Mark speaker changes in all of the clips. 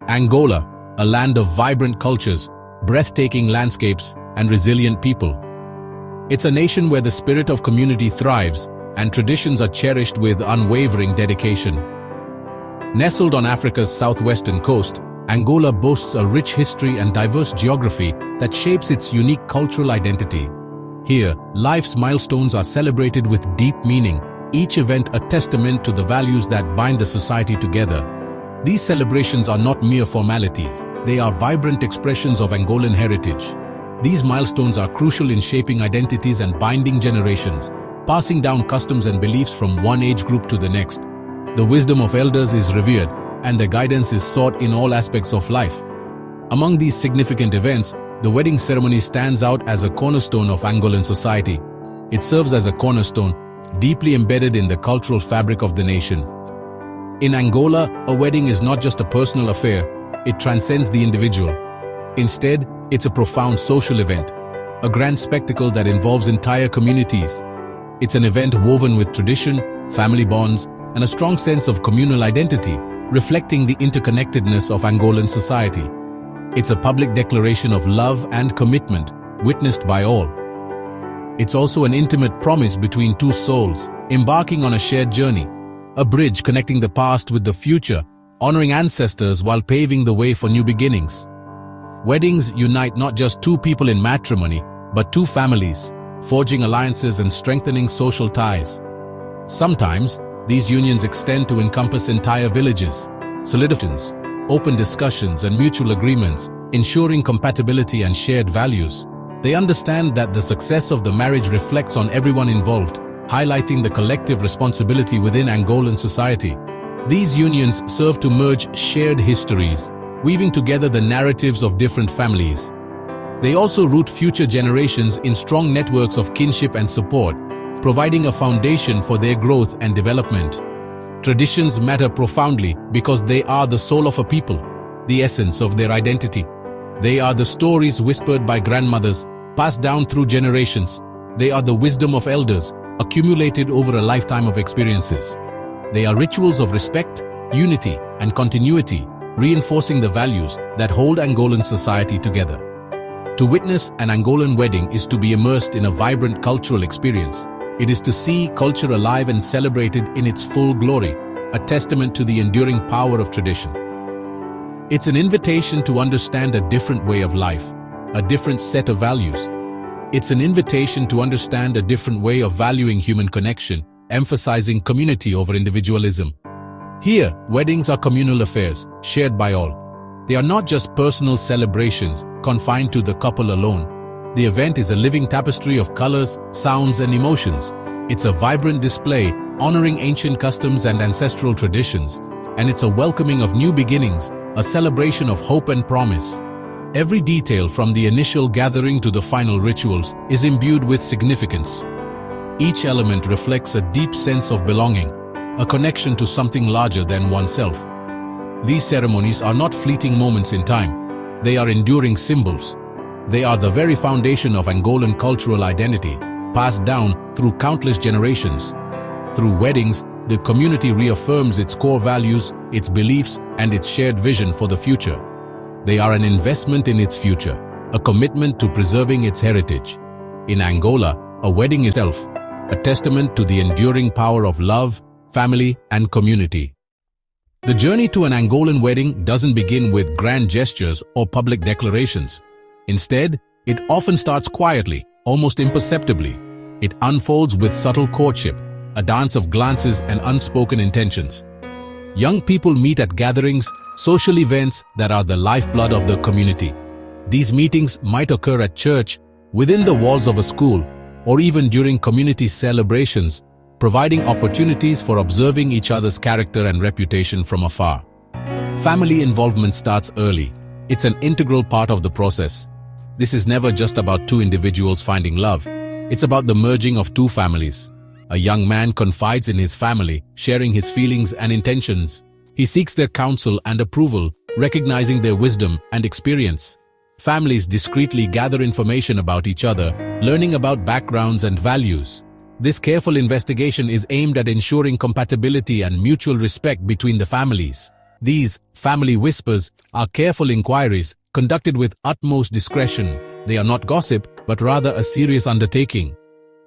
Speaker 1: Angola, a land of vibrant cultures, breathtaking landscapes, and resilient people. It's a nation where the spirit of community thrives and traditions are cherished with unwavering dedication. Nestled on Africa's southwestern coast, Angola boasts a rich history and diverse geography that shapes its unique cultural identity. Here, life's milestones are celebrated with deep meaning, each event a testament to the values that bind the society together. These celebrations are not mere formalities, they are vibrant expressions of Angolan heritage. These milestones are crucial in shaping identities and binding generations, passing down customs and beliefs from one age group to the next. The wisdom of elders is revered, and their guidance is sought in all aspects of life. Among these significant events, the wedding ceremony stands out as a cornerstone of Angolan society. It serves as a cornerstone, deeply embedded in the cultural fabric of the nation. In Angola, a wedding is not just a personal affair, it transcends the individual. Instead, it's a profound social event, a grand spectacle that involves entire communities. It's an event woven with tradition, family bonds, and a strong sense of communal identity, reflecting the interconnectedness of Angolan society. It's a public declaration of love and commitment, witnessed by all. It's also an intimate promise between two souls, embarking on a shared journey, a bridge connecting the past with the future, honoring ancestors while paving the way for new beginnings. Weddings unite not just two people in matrimony, but two families, forging alliances and strengthening social ties. Sometimes, these unions extend to encompass entire villages, solidifications, open discussions and mutual agreements, ensuring compatibility and shared values. They understand that the success of the marriage reflects on everyone involved, highlighting the collective responsibility within Angolan society. These unions serve to merge shared histories, weaving together the narratives of different families. They also root future generations in strong networks of kinship and support, providing a foundation for their growth and development. Traditions matter profoundly because they are the soul of a people, the essence of their identity. They are the stories whispered by grandmothers, passed down through generations. They are the wisdom of elders, accumulated over a lifetime of experiences. They are rituals of respect, unity, and continuity, reinforcing the values that hold Angolan society together. To witness an Angolan wedding is to be immersed in a vibrant cultural experience. It is to see culture alive and celebrated in its full glory, a testament to the enduring power of tradition. It's an invitation to understand a different way of life, a different set of values. It's an invitation to understand a different way of valuing human connection, emphasizing community over individualism. Here, weddings are communal affairs, shared by all. They are not just personal celebrations, confined to the couple alone. The event is a living tapestry of colors, sounds, and emotions. It's a vibrant display, honoring ancient customs and ancestral traditions. And it's a welcoming of new beginnings, a celebration of hope and promise. Every detail from the initial gathering to the final rituals is imbued with significance. Each element reflects a deep sense of belonging, a connection to something larger than oneself. These ceremonies are not fleeting moments in time. They are enduring symbols. They are the very foundation of Angolan cultural identity, passed down through countless generations. Through weddings, the community reaffirms its core values, its beliefs, and its shared vision for the future. They are an investment in its future, a commitment to preserving its heritage. In Angola, a wedding is itself, a testament to the enduring power of love, family, and community. The journey to an Angolan wedding doesn't begin with grand gestures or public declarations. Instead, it often starts quietly, almost imperceptibly. It unfolds with subtle courtship, a dance of glances and unspoken intentions. Young people meet at gatherings, social events that are the lifeblood of the community. These meetings might occur at church, within the walls of a school, or even during community celebrations, providing opportunities for observing each other's character and reputation from afar. Family involvement starts early. It's an integral part of the process. This is never just about two individuals finding love. It's about the merging of two families. A young man confides in his family, sharing his feelings and intentions. He seeks their counsel and approval, recognizing their wisdom and experience. Families discreetly gather information about each other, learning about backgrounds and values. This careful investigation is aimed at ensuring compatibility and mutual respect between the families. These family whispers are careful inquiries conducted with utmost discretion. They are not gossip, but rather a serious undertaking.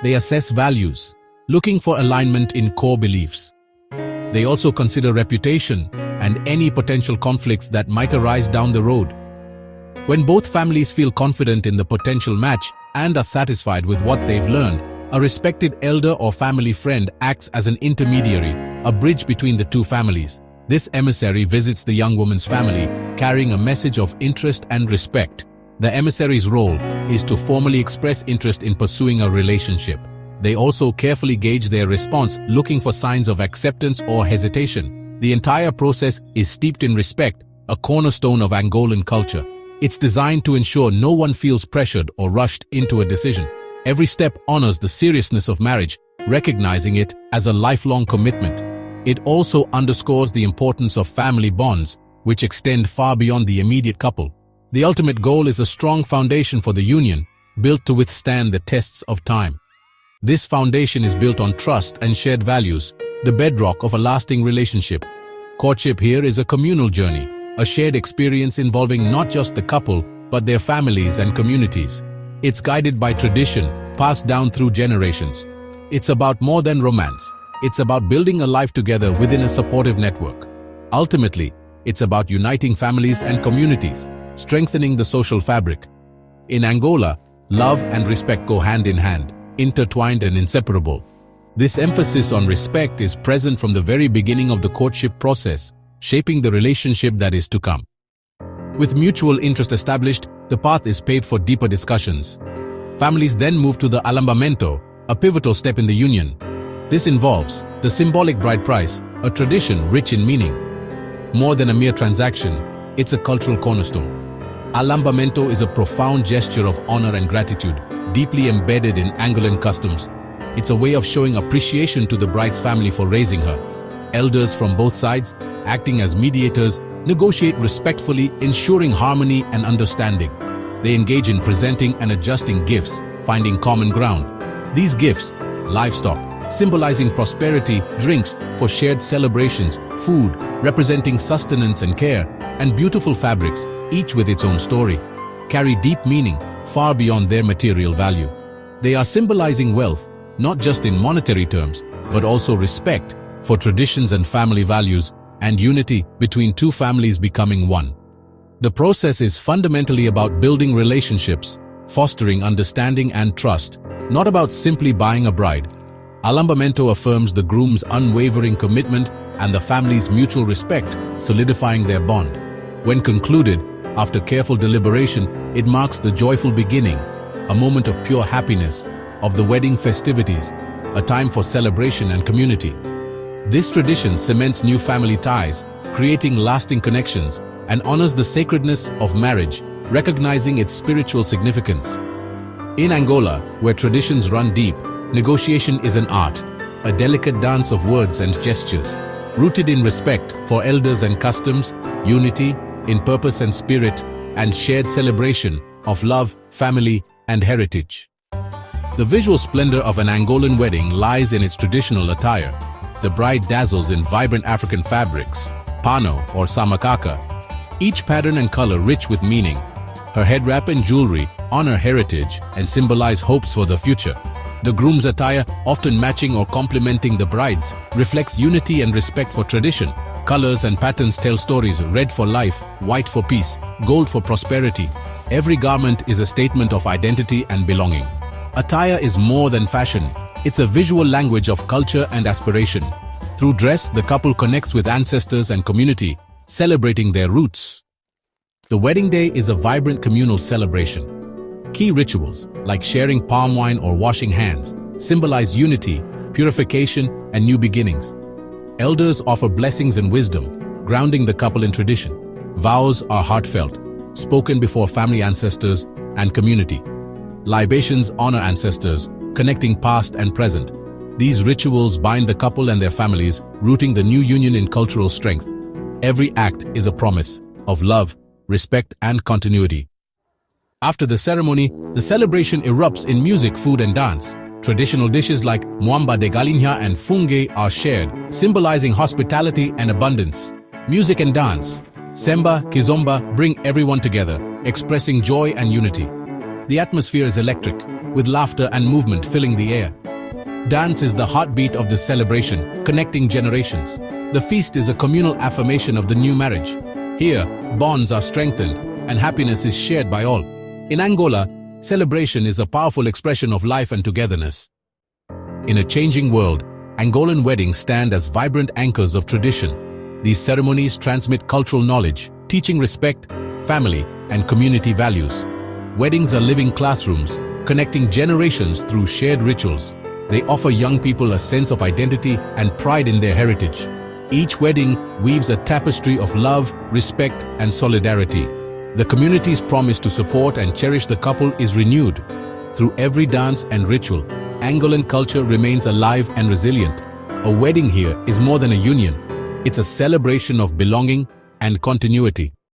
Speaker 1: They assess values, looking for alignment in core beliefs. They also consider reputation and any potential conflicts that might arise down the road. When both families feel confident in the potential match and are satisfied with what they've learned, a respected elder or family friend acts as an intermediary, a bridge between the two families. This emissary visits the young woman's family, carrying a message of interest and respect. The emissary's role is to formally express interest in pursuing a relationship. They also carefully gauge their response, looking for signs of acceptance or hesitation. The entire process is steeped in respect, a cornerstone of Angolan culture. It's designed to ensure no one feels pressured or rushed into a decision. Every step honors the seriousness of marriage, recognizing it as a lifelong commitment. It also underscores the importance of family bonds, which extend far beyond the immediate couple. The ultimate goal is a strong foundation for the union, built to withstand the tests of time. This foundation is built on trust and shared values, the bedrock of a lasting relationship. Courtship here is a communal journey, a shared experience involving not just the couple, but their families and communities. It's guided by tradition, passed down through generations. It's about more than romance. It's about building a life together within a supportive network. Ultimately, it's about uniting families and communities, strengthening the social fabric. In Angola, love and respect go hand in hand, intertwined and inseparable. This emphasis on respect is present from the very beginning of the courtship process, shaping the relationship that is to come. With mutual interest established, the path is paved for deeper discussions. Families then move to the alambamento, a pivotal step in the union. This involves the symbolic bride price, a tradition rich in meaning. More than a mere transaction, it's a cultural cornerstone. Alambamento is a profound gesture of honor and gratitude, deeply embedded in Angolan customs. It's a way of showing appreciation to the bride's family for raising her. Elders from both sides, acting as mediators, negotiate respectfully, ensuring harmony and understanding. They engage in presenting and adjusting gifts, finding common ground. These gifts, livestock, symbolizing prosperity, drinks for shared celebrations, food representing sustenance and care, and beautiful fabrics, each with its own story, carry deep meaning far beyond their material value. They are symbolizing wealth, not just in monetary terms, but also respect for traditions and family values, and unity between two families becoming one. The process is fundamentally about building relationships, fostering understanding and trust, not about simply buying a bride. Alambamento affirms the groom's unwavering commitment and the family's mutual respect, solidifying their bond. When concluded, after careful deliberation, it marks the joyful beginning, a moment of pure happiness, of the wedding festivities, a time for celebration and community. This tradition cements new family ties, creating lasting connections, and honors the sacredness of marriage, recognizing its spiritual significance. In Angola, where traditions run deep, negotiation is an art, a delicate dance of words and gestures, rooted in respect for elders and customs, unity in purpose and spirit, and shared celebration of love, family, and heritage. The visual splendor of an Angolan wedding lies in its traditional attire. The bride dazzles in vibrant African fabrics, pano or samakaka, each pattern and color rich with meaning. Her head wrap and jewelry honor heritage and symbolize hopes for the future. The groom's attire, often matching or complementing the bride's, reflects unity and respect for tradition. Colors and patterns tell stories: red for life, white for peace, gold for prosperity. Every garment is a statement of identity and belonging. Attire is more than fashion. It's a visual language of culture and aspiration. Through dress, the couple connects with ancestors and community, celebrating their roots. The wedding day is a vibrant communal celebration. Key rituals, like sharing palm wine or washing hands, symbolize unity, purification, and new beginnings. Elders offer blessings and wisdom, grounding the couple in tradition. Vows are heartfelt, spoken before family ancestors and community. Libations honor ancestors, connecting past and present. These rituals bind the couple and their families, rooting the new union in cultural strength. Every act is a promise of love, respect, and continuity. After the ceremony, the celebration erupts in music, food, and dance. Traditional dishes like muamba de galinha and funge are shared, symbolizing hospitality and abundance. Music and dance. Semba, Kizomba bring everyone together, expressing joy and unity. The atmosphere is electric, with laughter and movement filling the air. Dance is the heartbeat of the celebration, connecting generations. The feast is a communal affirmation of the new marriage. Here, bonds are strengthened, and happiness is shared by all. In Angola, celebration is a powerful expression of life and togetherness. In a changing world, Angolan weddings stand as vibrant anchors of tradition. These ceremonies transmit cultural knowledge, teaching respect, family, and community values. Weddings are living classrooms, connecting generations through shared rituals. They offer young people a sense of identity and pride in their heritage. Each wedding weaves a tapestry of love, respect, and solidarity. The community's promise to support and cherish the couple is renewed. Through every dance and ritual, Angolan culture remains alive and resilient. A wedding here is more than a union. It's a celebration of belonging and continuity.